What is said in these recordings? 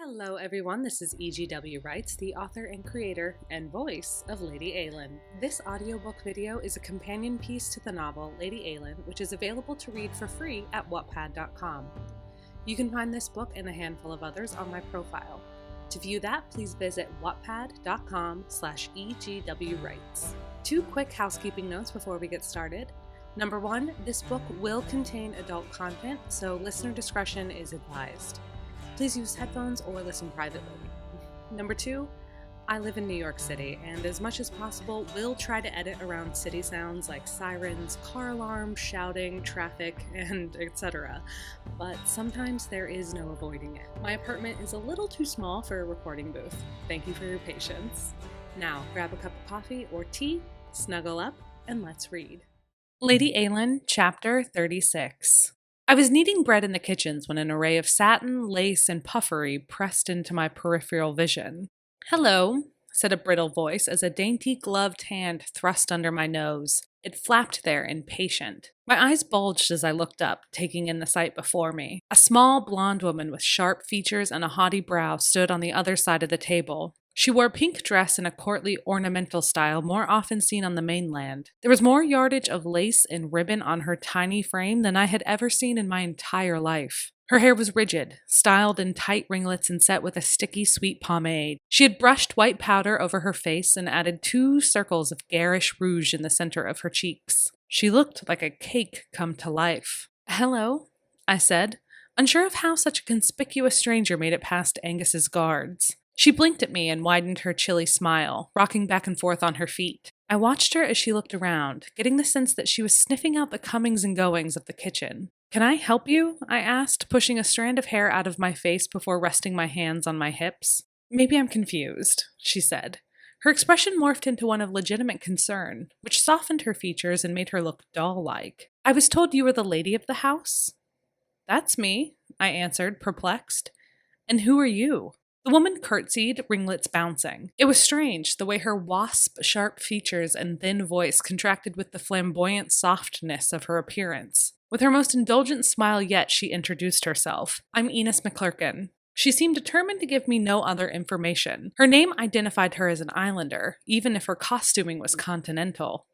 Hello everyone, this is EGWwrites, the author and creator and voice of Lady Eilean. This audiobook video is a companion piece to the novel Lady Eilean, which is available to read for free at wattpad.com. You can find this book and a handful of others on my profile. To view that, please visit wattpad.com/EGWwrites. Two quick housekeeping notes before we get started. Number one, this book will contain adult content, so listener discretion is advised. Please use headphones or listen privately. Number two, I live in New York City, and as much as possible, will try to edit around city sounds like sirens, car alarms, shouting, traffic, and etc. But sometimes there is no avoiding it. My apartment is a little too small for a recording booth. Thank you for your patience. Now, grab a cup of coffee or tea, snuggle up, and let's read. Lady Eilean, Chapter 36. I was kneading bread in the kitchens when an array of satin, lace, and puffery pressed into my peripheral vision. "Hello," said a brittle voice as a dainty gloved hand thrust under my nose. It flapped there, impatient. My eyes bulged as I looked up, taking in the sight before me. A small, blonde woman with sharp features and a haughty brow stood on the other side of the table. She wore a pink dress in a courtly, ornamental style more often seen on the mainland. There was more yardage of lace and ribbon on her tiny frame than I had ever seen in my entire life. Her hair was rigid, styled in tight ringlets and set with a sticky, sweet pomade. She had brushed white powder over her face and added 2 circles of garish rouge in the center of her cheeks. She looked like a cake come to life. "Hello," I said, unsure of how such a conspicuous stranger made it past Angus's guards. She blinked at me and widened her chilly smile, rocking back and forth on her feet. I watched her as she looked around, getting the sense that she was sniffing out the comings and goings of the kitchen. "Can I help you?" I asked, pushing a strand of hair out of my face before resting my hands on my hips. "Maybe I'm confused," she said. Her expression morphed into one of legitimate concern, which softened her features and made her look doll-like. "I was told you were the lady of the house?" "That's me," I answered, perplexed. "And who are you?" The woman curtsied, ringlets bouncing. It was strange, the way her wasp-sharp features and thin voice contracted with the flamboyant softness of her appearance. With her most indulgent smile yet, she introduced herself. "I'm Enos McClurkin." She seemed determined to give me no other information. Her name identified her as an islander, even if her costuming was continental.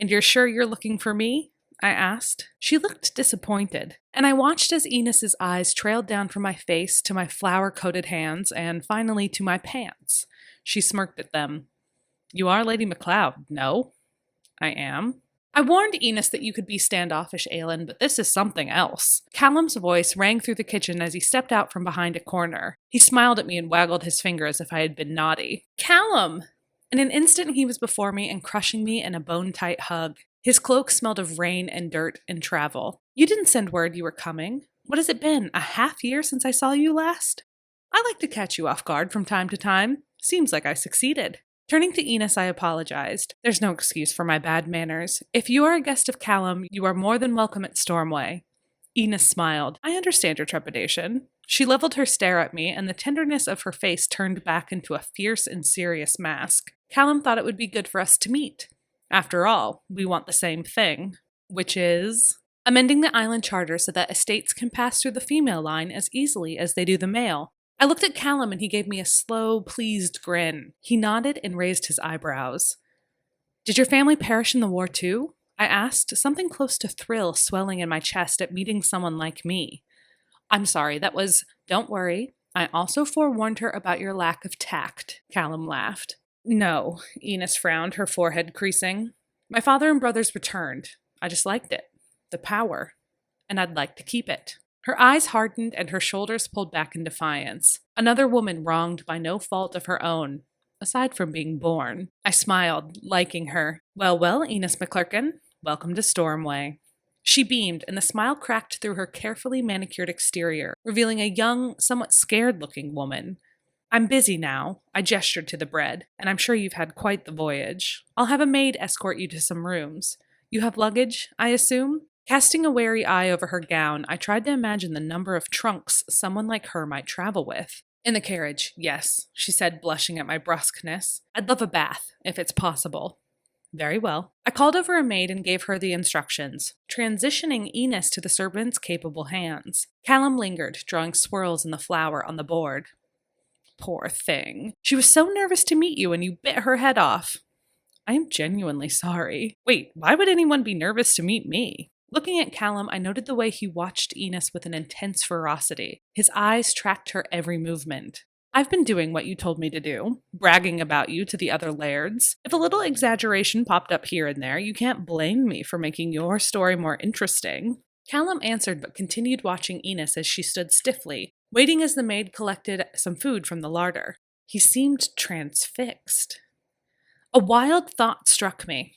"And you're sure you're looking for me?" I asked. She looked disappointed, and I watched as Enos's eyes trailed down from my face to my flour-coated hands and finally to my pants. She smirked at them. "You are Lady MacLeod, no?" "I am." "I warned Enos that you could be standoffish, Eilean, but this is something else." Callum's voice rang through the kitchen as he stepped out from behind a corner. He smiled at me and waggled his finger as if I had been naughty. "Callum!" In an instant he was before me and crushing me in a bone-tight hug. His cloak smelled of rain and dirt and travel. "You didn't send word you were coming. What has it been, a half-year since I saw you last?" "I like to catch you off guard from time to time. Seems like I succeeded." Turning to Enos, I apologized. "There's no excuse for my bad manners. If you are a guest of Callum, you are more than welcome at Stormway." Enos smiled. "I understand your trepidation." She leveled her stare at me, and the tenderness of her face turned back into a fierce and serious mask. "Callum thought it would be good for us to meet. After all, we want the same thing, which is amending the island charter so that estates can pass through the female line as easily as they do the male." I looked at Callum and he gave me a slow, pleased grin. He nodded and raised his eyebrows. "Did your family perish in the war too?" I asked, something close to thrill swelling in my chest at meeting someone like me. "I'm sorry, that was—" "Don't worry. I also forewarned her about your lack of tact," Callum laughed. "No," Enos frowned, her forehead creasing. "My father and brothers returned. I just liked it. The power. And I'd like to keep it." Her eyes hardened and her shoulders pulled back in defiance. Another woman wronged by no fault of her own, aside from being born. I smiled, liking her. Well, Enos McClurkin, welcome to Stormway." She beamed, and the smile cracked through her carefully manicured exterior, revealing a young, somewhat scared-looking woman. "I'm busy now," I gestured to the bread, "and I'm sure you've had quite the voyage. I'll have a maid escort you to some rooms. You have luggage, I assume?" Casting a wary eye over her gown, I tried to imagine the number of trunks someone like her might travel with. "In the carriage, yes," she said, blushing at my brusqueness. "I'd love a bath, if it's possible." Very well. I called over a maid and gave her the instructions, transitioning Enos to the servant's capable hands. Callum lingered, drawing swirls in the flour on the board. Poor thing. She was so nervous to meet you and you bit her head off. I am genuinely sorry. Wait, why would anyone be nervous to meet me? Looking at Callum, I noted the way he watched Enos with an intense ferocity. His eyes tracked her every movement. I've been doing what you told me to do, bragging about you to the other lairds. If a little exaggeration popped up here and there, you can't blame me for making your story more interesting. Callum answered but continued watching Enos as she stood stiffly, waiting as the maid collected some food from the larder. He seemed transfixed. A wild thought struck me.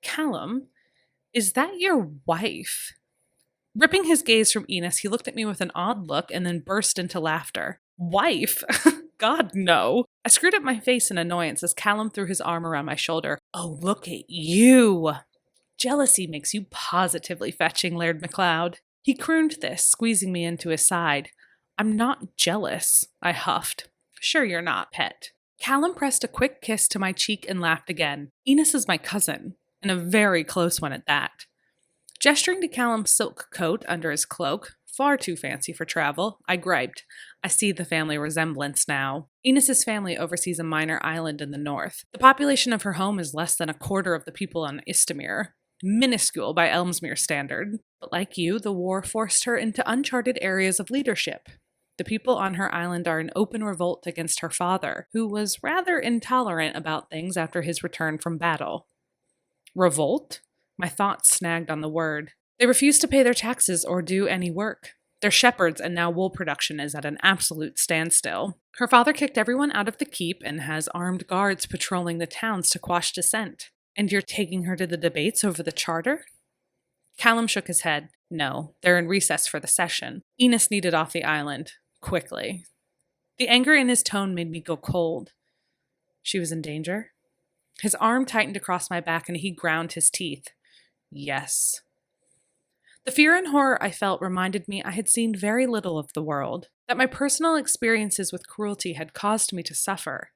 Callum, is that your wife? Ripping his gaze from Enos, he looked at me with an odd look and then burst into laughter. Wife? God, no. I screwed up my face in annoyance as Callum threw his arm around my shoulder. Oh, look at you. Jealousy makes you positively fetching, Laird MacLeod. He crooned this, squeezing me into his side. I'm not jealous, I huffed. Sure you're not, pet. Callum pressed a quick kiss to my cheek and laughed again. Enos is my cousin, and a very close one at that. Gesturing to Callum's silk coat under his cloak, far too fancy for travel, I griped. I see the family resemblance now. Enos's family oversees a minor island in the north. The population of her home is less than a quarter of the people on Istamere. Minuscule by Elmsmere standard. But like you, the war forced her into uncharted areas of leadership. The people on her island are in open revolt against her father, who was rather intolerant about things after his return from battle. Revolt? My thoughts snagged on the word. They refuse to pay their taxes or do any work. They're shepherds, and now wool production is at an absolute standstill. Her father kicked everyone out of the keep and has armed guards patrolling the towns to quash dissent. And you're taking her to the debates over the charter? Callum shook his head. No, they're in recess for the session. Enos needed off the island. Quickly. The anger in his tone made me go cold. She was in danger? His arm tightened across my back and he ground his teeth. Yes. The fear and horror I felt reminded me I had seen very little of the world, that my personal experiences with cruelty had caused me to suffer,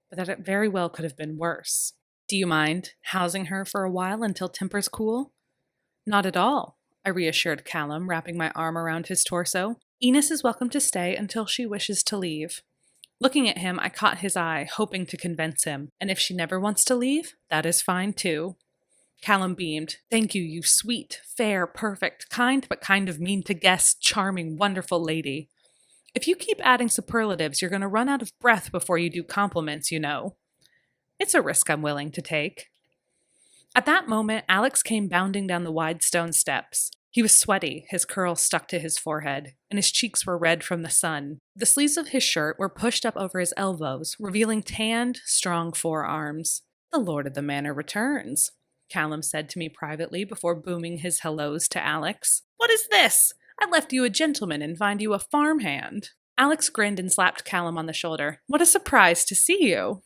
but that it very well could have been worse. Do you mind housing her for a while until tempers cool? Not at all, I reassured Callum, wrapping my arm around his torso. Enos is welcome to stay until she wishes to leave. Looking at him, I caught his eye, hoping to convince him, and if she never wants to leave, that is fine too. Callum beamed. Thank you, you sweet, fair, perfect, kind but kind of mean to guess, charming, wonderful lady. If you keep adding superlatives, you're going to run out of breath before you do compliments, you know. It's a risk I'm willing to take. At that moment, Alex came bounding down the wide stone steps. He was sweaty, his curls stuck to his forehead, and his cheeks were red from the sun. The sleeves of his shirt were pushed up over his elbows, revealing tanned, strong forearms. The lord of the manor returns, Callum said to me privately before booming his hellos to Alex. What is this? I left you a gentleman and find you a farmhand. Alex grinned and slapped Callum on the shoulder. What a surprise to see you.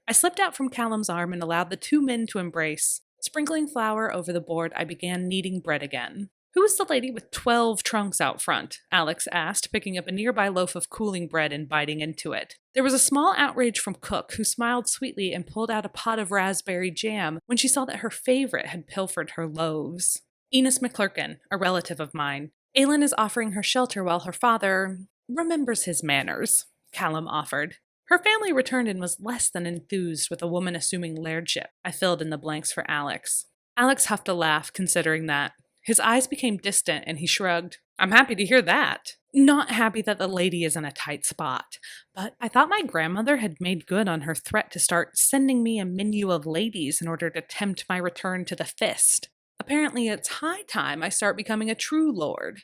I slipped out from Callum's arm and allowed the two men to embrace. Sprinkling flour over the board, I began kneading bread again. Who is the lady with 12 trunks out front? Alex asked, picking up a nearby loaf of cooling bread and biting into it. There was a small outrage from Cook, who smiled sweetly and pulled out a pot of raspberry jam when she saw that her favorite had pilfered her loaves. Enos McClurkin, a relative of mine. Eilean is offering her shelter while her father remembers his manners, Callum offered. Her family returned and was less than enthused with a woman assuming lairdship. I filled in the blanks for Alex. Alex huffed a laugh, considering that. His eyes became distant, and he shrugged. I'm happy to hear that. Not happy that the lady is in a tight spot, but I thought my grandmother had made good on her threat to start sending me a menu of ladies in order to tempt my return to the fist. Apparently, it's high time I start becoming a true lord.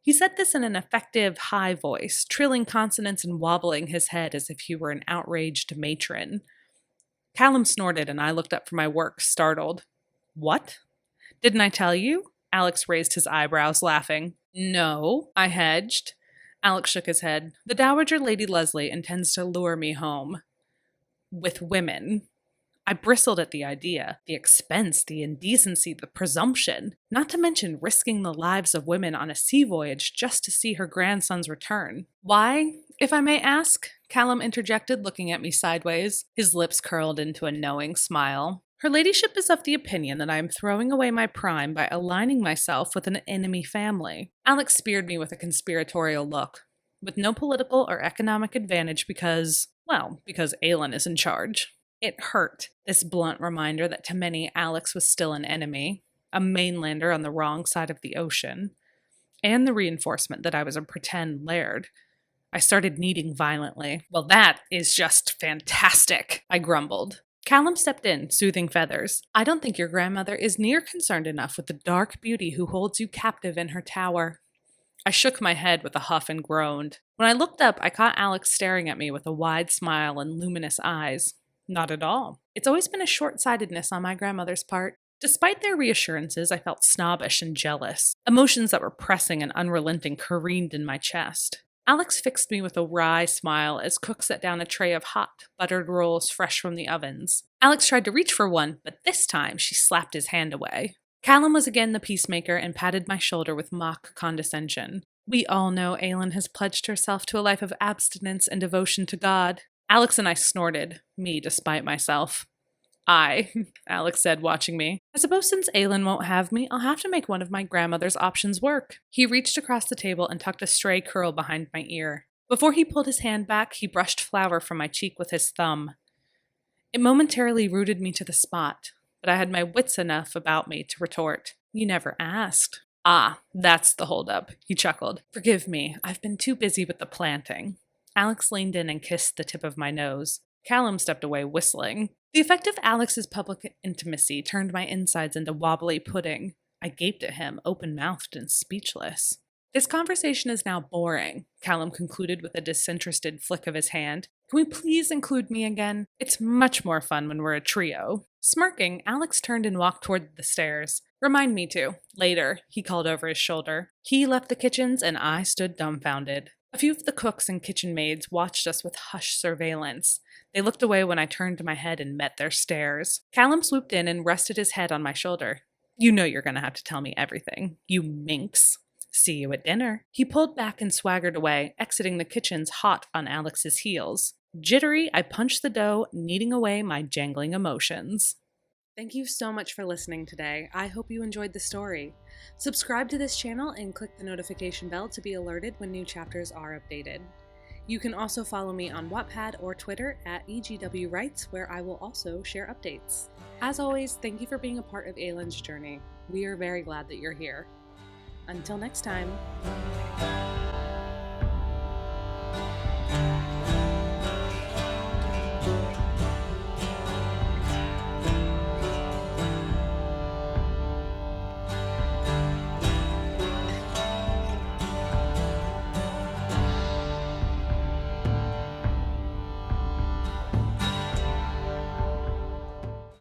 He said this in an effective, high voice, trilling consonants and wobbling his head as if he were an outraged matron. Callum snorted, and I looked up from my work, startled. What? Didn't I tell you? Alex raised his eyebrows, laughing. No, I hedged. Alex shook his head. The Dowager Lady Leslie intends to lure me home. With women. I bristled at the idea. The expense, the indecency, the presumption. Not to mention risking the lives of women on a sea voyage just to see her grandson's return. Why, if I may ask? Callum interjected, looking at me sideways. His lips curled into a knowing smile. Her ladyship is of the opinion that I am throwing away my prime by aligning myself with an enemy family. Alex speared me with a conspiratorial look, with no political or economic advantage because Eilean is in charge. It hurt, this blunt reminder that to many Alex was still an enemy, a mainlander on the wrong side of the ocean, and the reinforcement that I was a pretend laird. I started kneading violently. Well, that is just fantastic, I grumbled. Callum stepped in, soothing feathers. I don't think your grandmother is near concerned enough with the dark beauty who holds you captive in her tower. I shook my head with a huff and groaned. When I looked up, I caught Alex staring at me with a wide smile and luminous eyes. Not at all. It's always been a short-sightedness on my grandmother's part. Despite their reassurances, I felt snobbish and jealous. Emotions that were pressing and unrelenting careened in my chest. Alex fixed me with a wry smile as Cook set down a tray of hot, buttered rolls fresh from the ovens. Alex tried to reach for one, but this time she slapped his hand away. Callum was again the peacemaker and patted my shoulder with mock condescension. We all know Eilean has pledged herself to a life of abstinence and devotion to God. Alex and I snorted, me despite myself. Aye, Alex said, watching me. I suppose since Eilean won't have me, I'll have to make one of my grandmother's options work. He reached across the table and tucked a stray curl behind my ear. Before he pulled his hand back, he brushed flour from my cheek with his thumb. It momentarily rooted me to the spot, but I had my wits enough about me to retort. You never asked. Ah, that's the holdup, he chuckled. Forgive me, I've been too busy with the planting. Alex leaned in and kissed the tip of my nose. Callum stepped away, whistling. The effect of Alex's public intimacy turned my insides into wobbly pudding. I gaped at him, open-mouthed and speechless. This conversation is now boring, Callum concluded with a disinterested flick of his hand. Can we please include me again? It's much more fun when we're a trio. Smirking, Alex turned and walked toward the stairs. Remind me to. Later, he called over his shoulder. He left the kitchens and I stood dumbfounded. A few of the cooks and kitchen maids watched us with hushed surveillance. They looked away when I turned my head and met their stares. Callum swooped in and rested his head on my shoulder. You know you're going to have to tell me everything, you minx. See you at dinner. He pulled back and swaggered away, exiting the kitchens hot on Alex's heels. Jittery, I punched the dough, kneading away my jangling emotions. Thank you so much for listening today. I hope you enjoyed the story. Subscribe to this channel and click the notification bell to be alerted when new chapters are updated. You can also follow me on Wattpad or Twitter at EGWwrites, where I will also share updates. As always, thank you for being a part of Eilean's journey. We are very glad that you're here. Until next time.